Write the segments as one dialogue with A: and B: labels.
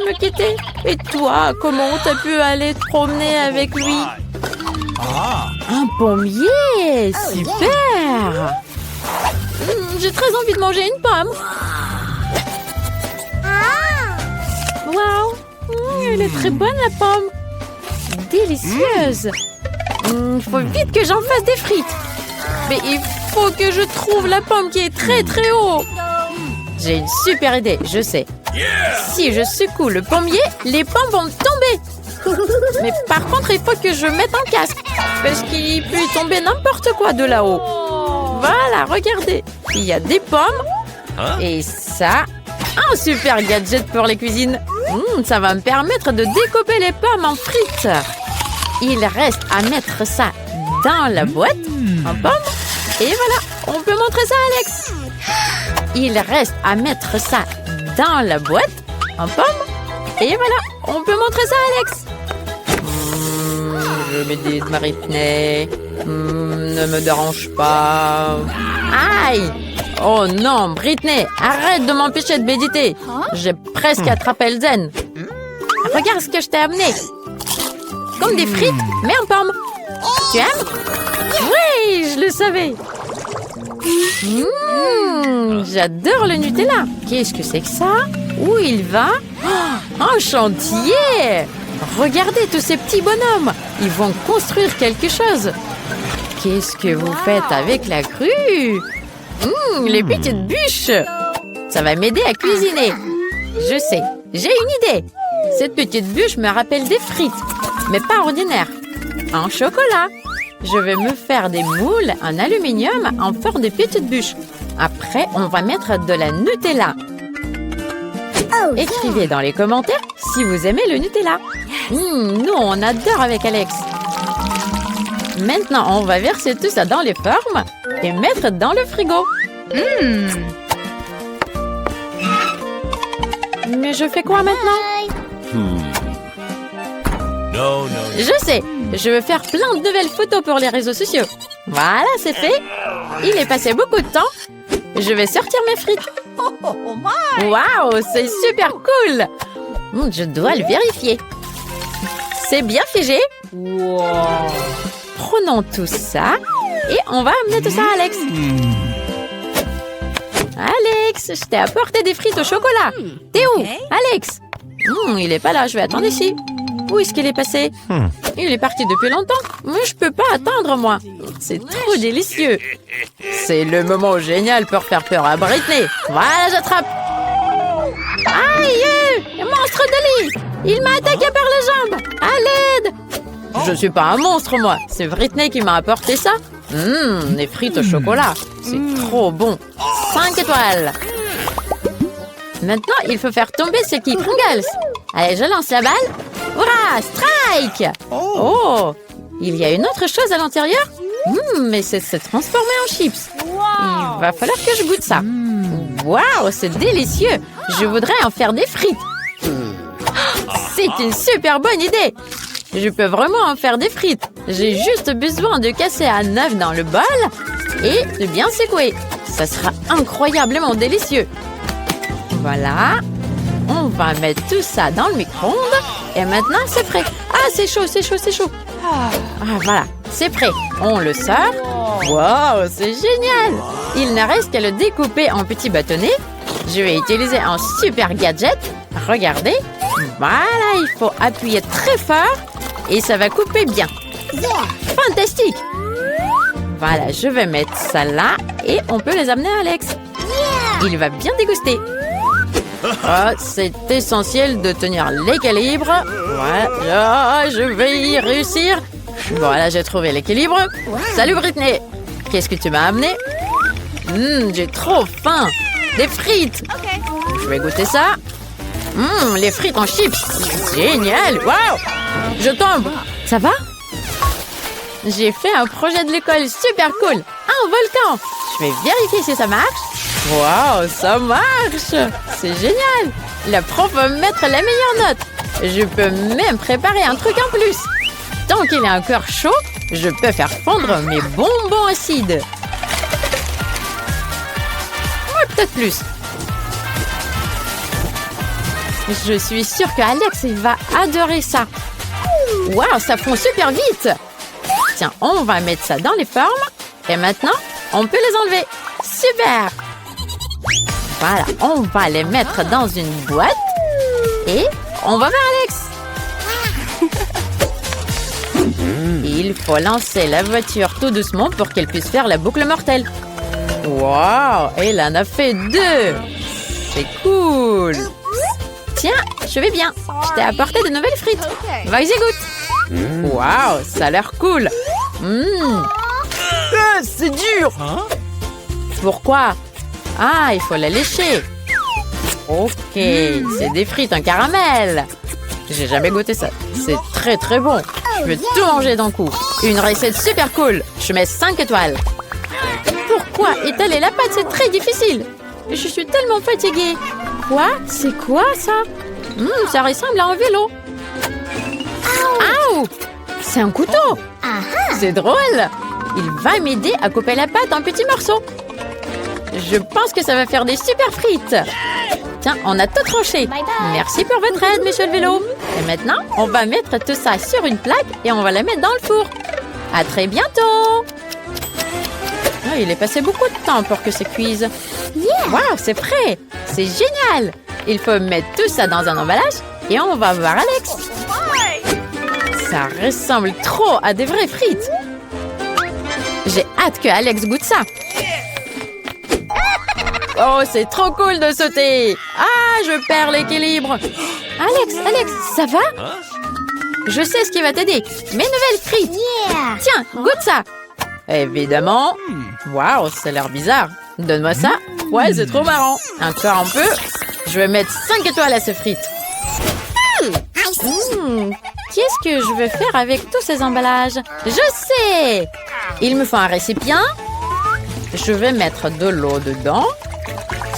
A: me quitter? Et toi, comment t'as pu aller te promener avec lui? Un pommier! Super! J'ai très envie de manger une pomme. Waouh! Elle est très bonne, la pomme. Délicieuse. Il faut vite que j'en fasse des frites. Mais il faut que je trouve la pomme qui est très très haut. J'ai une super idée, je sais. Si je secoue le pommier, les pommes vont tomber. Mais par contre, il faut que je mette un casque. Parce qu'il peut tomber n'importe quoi de là-haut. Voilà, regardez. Il y a des pommes. Et ça, un super gadget pour les cuisines. Ça va me permettre de découper les pommes en frites. Il reste à mettre ça dans la boîte en pommes. Et voilà, on peut montrer ça à Alex. Il reste à mettre ça dans la boîte en pommes. Et voilà, on peut montrer ça à Alex. Je médite, Britney. Ne me dérange pas. Aïe! Oh non, Britney, arrête de m'empêcher de méditer. J'ai presque attrapé le zen. Regarde ce que je t'ai amené. Comme des frites, mais en pommes. Tu aimes? Oui, je le savais. J'adore le Nutella. Qu'est-ce que c'est que ça? Où il va? Un chantier! Regardez tous ces petits bonhommes. Ils vont construire quelque chose. Qu'est-ce que vous faites avec la grue? Les petites bûches. Ça va m'aider à cuisiner. Je sais, j'ai une idée. Cette petite bûche me rappelle des frites, mais pas ordinaires. En chocolat. Je vais me faire des moules en aluminium en forme de petites bûches. Après, on va mettre de la Nutella. Écrivez dans les commentaires si vous aimez le Nutella. Nous, on adore avec Alex. Maintenant, on va verser tout ça dans les formes et mettre dans le frigo. Mais je fais quoi maintenant? Je sais, je veux faire plein de nouvelles photos pour les réseaux sociaux. Voilà, c'est fait. Il est passé beaucoup de temps. Je vais sortir mes frites. Waouh, c'est super cool. Je dois le vérifier. C'est bien figé. Prenons tout ça et on va amener tout ça à Alex. Alex, je t'ai apporté des frites au chocolat. T'es où, Alex? Il est pas là, je vais attendre ici. Où est-ce qu'il est passé? Il est parti depuis longtemps. Mais je peux pas attendre, moi. C'est trop délicieux. C'est le moment génial pour faire peur à Britney. Voilà, j'attrape. Aïe! Monstre de lit! Il m'a attaqué par les jambes. À l'aide! Je suis pas un monstre, moi. C'est Britney qui m'a apporté ça. Les frites au chocolat. C'est trop bon. 5 étoiles. Maintenant, il faut faire tomber ce qui Pringles. Allez, je lance la balle. Hurrah! Strike! Oh! Il y a une autre chose à l'intérieur? Mais c'est se transformer en chips. Il va falloir que je goûte ça. Waouh! C'est délicieux! Je voudrais en faire des frites. C'est une super bonne idée! Je peux vraiment en faire des frites. J'ai juste besoin de casser un œuf dans le bol et de bien secouer. Ça sera incroyablement délicieux. Voilà. On va mettre tout ça dans le micro-ondes. Et maintenant, c'est prêt. Ah, c'est chaud, c'est chaud, c'est chaud. Voilà, c'est prêt. On le sort. Wow, c'est génial. Il ne reste qu'à le découper en petits bâtonnets. Je vais utiliser un super gadget. Regardez. Voilà, il faut appuyer très fort. Et ça va couper bien. Fantastique. Voilà, je vais mettre ça là. Et on peut les amener à Alex. Il va bien déguster. C'est essentiel de tenir l'équilibre. Voilà, je vais y réussir. Voilà, j'ai trouvé l'équilibre. Salut Britney. Qu'est-ce que tu m'as amené? J'ai trop faim. Des frites. Je vais goûter ça. Les frites en chips. Génial. Waouh. Je tombe. Ça va? J'ai fait un projet de l'école super cool. Un volcan. Je vais vérifier si ça marche. Waouh, ça marche! C'est génial! La prof va me mettre la meilleure note. Je peux même préparer un truc en plus. Tant qu'il est encore chaud, je peux faire fondre mes bonbons acides. Ouais, peut-être plus. Je suis sûre que Alex il va adorer ça. Waouh, ça fond super vite. Tiens, on va mettre ça dans les formes. Et maintenant, on peut les enlever. Super. Voilà, on va les mettre dans une boîte. Et on va vers Alex. Il faut lancer la voiture tout doucement pour qu'elle puisse faire la boucle mortelle. Waouh, elle en a fait 2. C'est cool. Tiens, je vais bien. Je t'ai apporté de nouvelles frites. Vas-y, goûte. Waouh, ça a l'air cool. C'est dur. Pourquoi? Ah, il faut la lécher. Ok, c'est des frites en caramel. J'ai jamais goûté ça. C'est très très bon. Je vais tout manger d'un coup. Une recette super cool. Je mets 5 étoiles. Pourquoi étaler la pâte? C'est très difficile. Je suis tellement fatiguée. Quoi? C'est quoi ça? Ça ressemble à un vélo. Ouh! C'est un couteau. C'est drôle. Il va m'aider à couper la pâte en petits morceaux. Je pense que ça va faire des super frites. Tiens, on a tout tranché. Merci pour votre aide, monsieur le vélo. Et maintenant, on va mettre tout ça sur une plaque et on va la mettre dans le four. À très bientôt. Oh, il est passé beaucoup de temps pour que ça cuise. Waouh, c'est prêt. C'est génial. Il faut mettre tout ça dans un emballage et on va voir Alex. Ça ressemble trop à des vraies frites. J'ai hâte que Alex goûte ça. Oh, c'est trop cool de sauter. Ah, je perds l'équilibre. Alex, ça va? Je sais ce qui va t'aider. Mes nouvelles frites. Tiens, goûte ça. Évidemment. Waouh, ça a l'air bizarre. Donne-moi ça. Ouais, c'est trop marrant. Encore un peu. Je vais mettre 5 étoiles à ces frites. Qu'est-ce que je vais faire avec tous ces emballages? Je sais. Il me faut un récipient. Je vais mettre de l'eau dedans.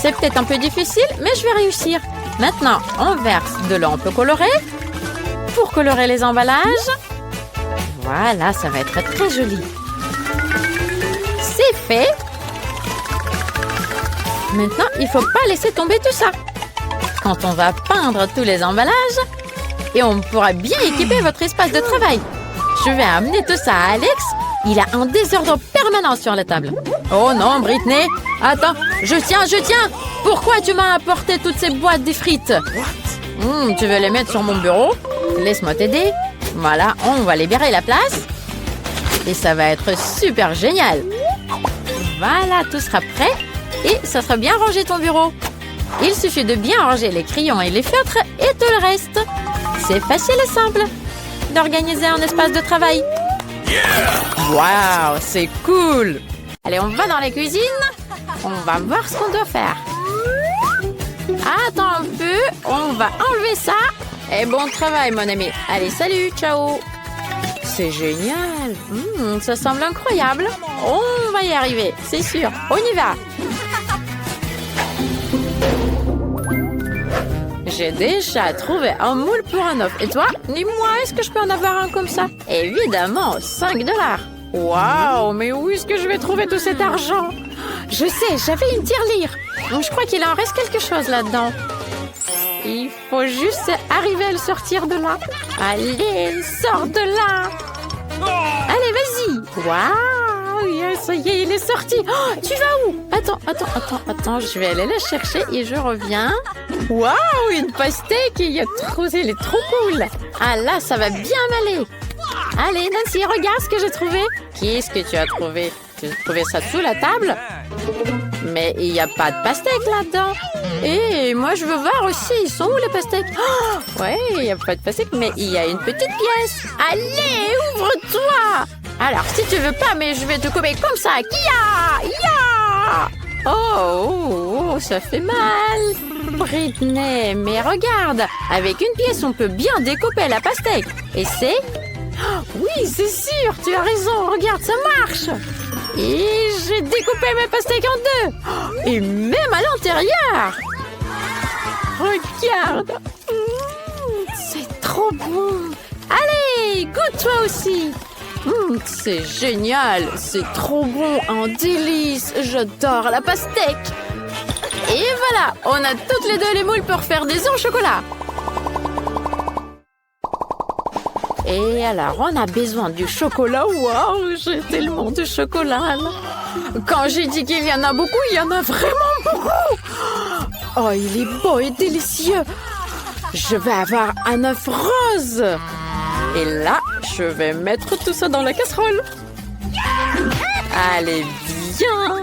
A: C'est peut-être un peu difficile, mais je vais réussir. Maintenant, on verse de l'eau un peu colorée pour colorer les emballages. Voilà, ça va être très joli. C'est fait. Maintenant, il ne faut pas laisser tomber tout ça. Quand on va peindre tous les emballages, et on pourra bien équiper votre espace de travail. Je vais amener tout ça à Alex. Il a un désordre permanent sur la table. Oh non, Britney. Attends, je tiens. Pourquoi tu m'as apporté toutes ces boîtes de frites? Tu veux les mettre sur mon bureau? Laisse-moi t'aider. Voilà, on va libérer la place. Et ça va être super génial. Voilà, tout sera prêt. Et ça sera bien rangé ton bureau. Il suffit de bien ranger les crayons et les feutres et tout le reste. C'est facile et simple d'organiser un espace de travail. Waouh, c'est cool. Allez, on va dans la cuisine. On va voir ce qu'on doit faire. Attends un peu, on va enlever ça. Et bon travail, mon ami. Allez, salut, ciao. C'est génial. Ça semble incroyable. On va y arriver, c'est sûr. On y va. J'ai déjà trouvé un moule pour un œuf. Et toi, dis-moi, est-ce que je peux en avoir un comme ça? Évidemment, 5 $. Waouh, mais où est-ce que je vais trouver tout cet argent? Je sais, j'avais une tirelire. Donc je crois qu'il en reste quelque chose là-dedans. Il faut juste arriver à le sortir de là. Allez, sors de là. Allez, vas-y. Waouh, ça y est, il est sorti. Oh, tu vas où? Attends, je vais aller la chercher et je reviens. Waouh, une pastèque, il est trop cool. Ah là, ça va bien m'aller. Allez, Nancy, regarde ce que j'ai trouvé. Qu'est-ce que tu as trouvé? Tu as trouvé ça sous la table? Mais il n'y a pas de pastèque là-dedans. Et moi, je veux voir aussi, ils sont où les pastèques? Oh, ouais, il n'y a pas de pastèque, mais il y a une petite pièce. Allez, ouvre-toi. Alors, si tu veux pas, mais je vais te couper comme ça. Ya! Oh, ça fait mal. Britney, mais regarde. Avec une pièce, on peut bien découper la pastèque. Et c'est... Oui, c'est sûr, tu as raison. Regarde, ça marche. Et j'ai découpé mes pastèques en 2. Et même à l'intérieur. Regarde. C'est trop bon. Allez, goûte toi aussi. C'est génial. C'est trop bon, un délice. J'adore la pastèque. Et voilà, on a toutes les deux les moules pour faire des œufs au chocolat. Et alors, on a besoin du chocolat. Waouh, j'ai tellement de chocolat, là. Quand j'ai dit qu'il y en a beaucoup, il y en a vraiment beaucoup. Oh, il est beau et délicieux. Je vais avoir un œuf rose. Et là, je vais mettre tout ça dans la casserole. Allez, viens.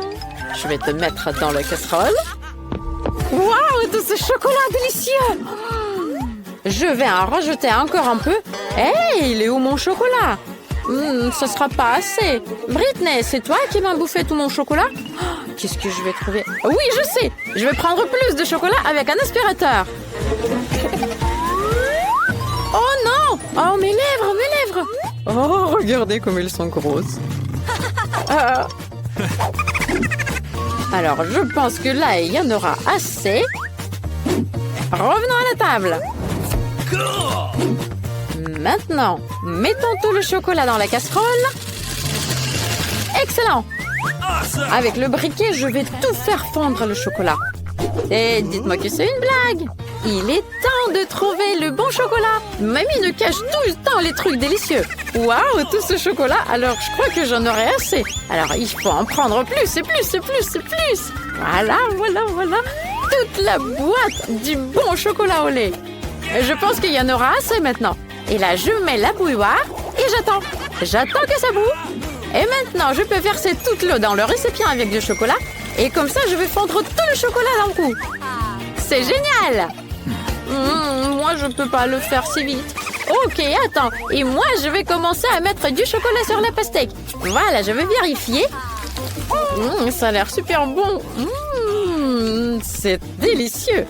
A: Je vais te mettre dans la casserole. Waouh, tout ce chocolat délicieux. Je vais en rajouter encore un peu. Hé, il est où mon chocolat? Ce sera pas assez. Britney, c'est toi qui m'as bouffé tout mon chocolat? Qu'est-ce que je vais trouver? Oui, je sais. Je vais prendre plus de chocolat avec un aspirateur. Oh non! Oh, mes lèvres! Oh, regardez comme elles sont grosses. Alors, je pense que là, il y en aura assez. Revenons à la table. Maintenant, mettons tout le chocolat dans la casserole. Excellent! Avec le briquet, je vais tout faire fondre le chocolat. Et dites-moi que c'est une blague. Il est temps de trouver le bon chocolat. Mamie nous cache tout le temps les trucs délicieux. Waouh, tout ce chocolat. Alors, je crois que j'en aurai assez. Alors, il faut en prendre plus et plus et plus et plus. Voilà. Toute la boîte du bon chocolat au lait. Je pense qu'il y en aura assez maintenant. Et là, je mets la bouilloire et j'attends. J'attends que ça boue. Et maintenant, je peux verser toute l'eau dans le récipient avec du chocolat. Et comme ça, je vais fondre tout le chocolat d'un coup. C'est génial! Moi, je peux pas le faire si vite. Ok, attends. Et moi, je vais commencer à mettre du chocolat sur la pastèque. Voilà, je vais vérifier. Ça a l'air super bon. C'est délicieux.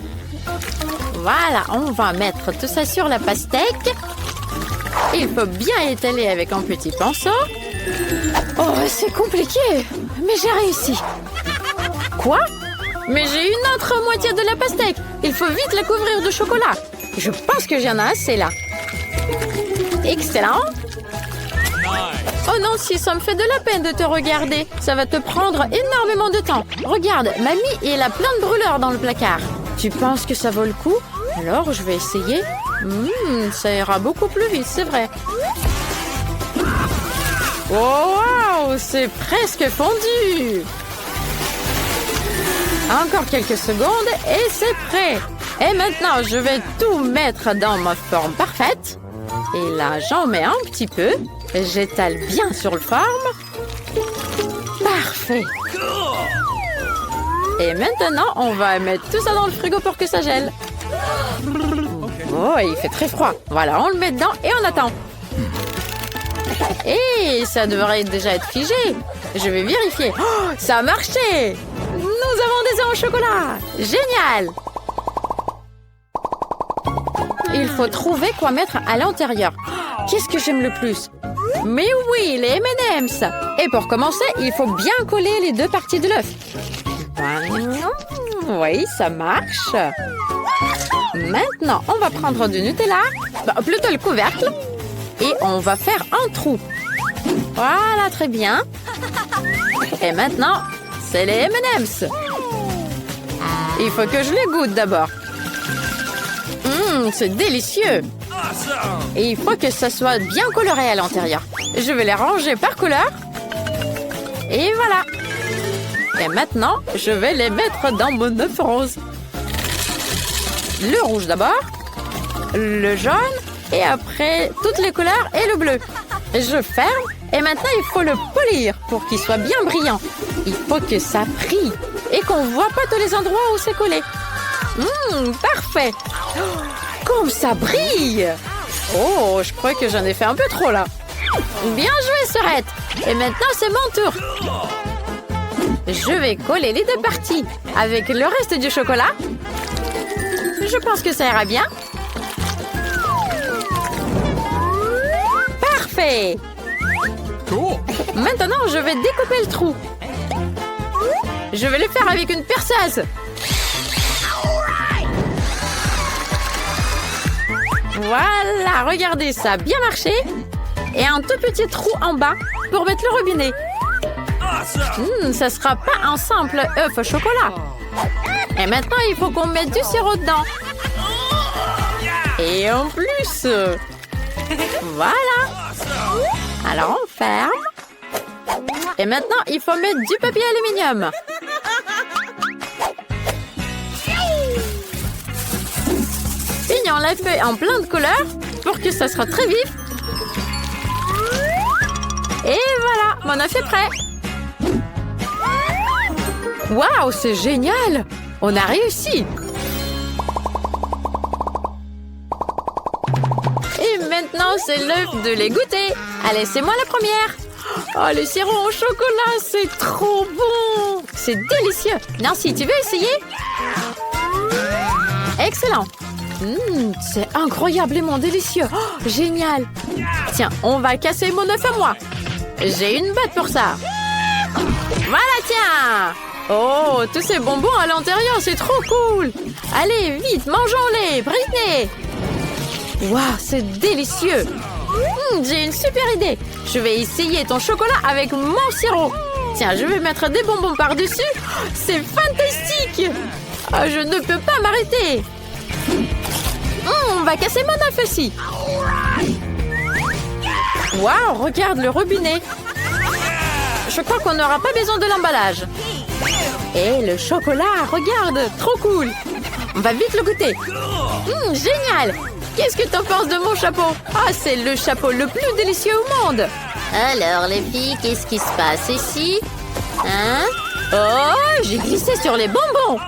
A: Voilà, on va mettre tout ça sur la pastèque. Il faut bien étaler avec un petit pinceau. Oh, c'est compliqué. Mais j'ai réussi. Quoi? Mais j'ai une autre moitié de la pastèque. Il faut vite la couvrir de chocolat. Je pense que j'en ai assez là. Excellent. Oh non, si ça me fait de la peine de te regarder. Ça va te prendre énormément de temps. Regarde, mamie, elle a plein de brûleurs dans le placard. Tu penses que ça vaut le coup? Alors, je vais essayer. Ça ira beaucoup plus vite, c'est vrai. Oh, wow, c'est presque fondu. Encore quelques secondes et c'est prêt. Et maintenant, je vais tout mettre dans ma forme parfaite. Et là, j'en mets un petit peu. J'étale bien sur le forme. Parfait. Et maintenant, on va mettre tout ça dans le frigo pour que ça gèle. Oh, il fait très froid. Voilà, on le met dedans et on attend. Et ça devrait déjà être figé. Je vais vérifier. Oh, ça a marché! Nous avons des œufs au chocolat! Génial! Il faut trouver quoi mettre à l'intérieur. Qu'est-ce que j'aime le plus? Mais oui, les M&M's! Et pour commencer, il faut bien coller les deux parties de l'œuf. Oui, ça marche. Maintenant, on va prendre du Nutella, plutôt le couvercle, et on va faire un trou. Voilà, très bien. Et maintenant, c'est les M&M's. Il faut que je les goûte d'abord. C'est délicieux. Et il faut que ça soit bien coloré à l'intérieur. Je vais les ranger par couleur. Et voilà. Et maintenant, je vais les mettre dans mon œuf rose. Le rouge d'abord, le jaune, et après toutes les couleurs et le bleu. Je ferme. Et maintenant, il faut le polir pour qu'il soit bien brillant. Il faut que ça brille et qu'on ne voit pas tous les endroits où c'est collé. Parfait. Comme ça brille. Oh, je crois que j'en ai fait un peu trop là. Bien joué, Sorette. Et maintenant, c'est mon tour. Je vais coller les deux parties avec le reste du chocolat. Je pense que ça ira bien. Parfait. Maintenant, je vais découper le trou. Je vais le faire avec une perceuse. Voilà, regardez, ça a bien marché. Et un tout petit trou en bas pour mettre le robinet. Ça sera pas un simple œuf au chocolat. Et maintenant, il faut qu'on mette du sirop dedans. Et en plus, Voilà. Alors, on ferme. Et maintenant, il faut mettre du papier aluminium. Peignons la feuille en plein de couleurs pour que ça sera très vif. Et voilà, mon œuf est prêt. Waouh, c'est génial! On a réussi! Et maintenant, c'est l'œuf de les goûter. Allez, c'est moi la première. Oh, le sirop au chocolat, c'est trop bon! C'est délicieux! Nancy, tu veux essayer? Excellent! C'est incroyablement délicieux! Oh, génial! Tiens, on va casser mon œuf à moi. J'ai une batte pour ça. Voilà, tiens! Oh, tous ces bonbons à l'intérieur, c'est trop cool! Allez, vite, mangeons-les, Britney! Waouh, c'est délicieux! J'ai une super idée! Je vais essayer ton chocolat avec mon sirop! Tiens, je vais mettre des bonbons par-dessus! C'est fantastique! Oh, je ne peux pas m'arrêter! On va casser mon œuf aussi! Waouh, regarde le robinet! Je crois qu'on n'aura pas besoin de l'emballage. Et le chocolat, regarde, trop cool. On va vite le goûter. Génial! Qu'est-ce que t'en penses de mon chapeau? Ah, c'est le chapeau le plus délicieux au monde. Alors, les filles, qu'est-ce qui se passe ici? Hein? Oh, j'ai glissé sur les bonbons.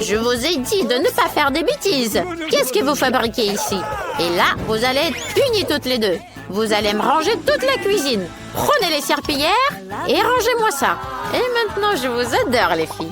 A: Je vous ai dit de ne pas faire des bêtises. Qu'est-ce que vous fabriquez ici? Et là, vous allez être punies toutes les deux. Vous allez me ranger toute la cuisine. Prenez les serpillères et rangez-moi ça. Et maintenant, je vous adore, les filles.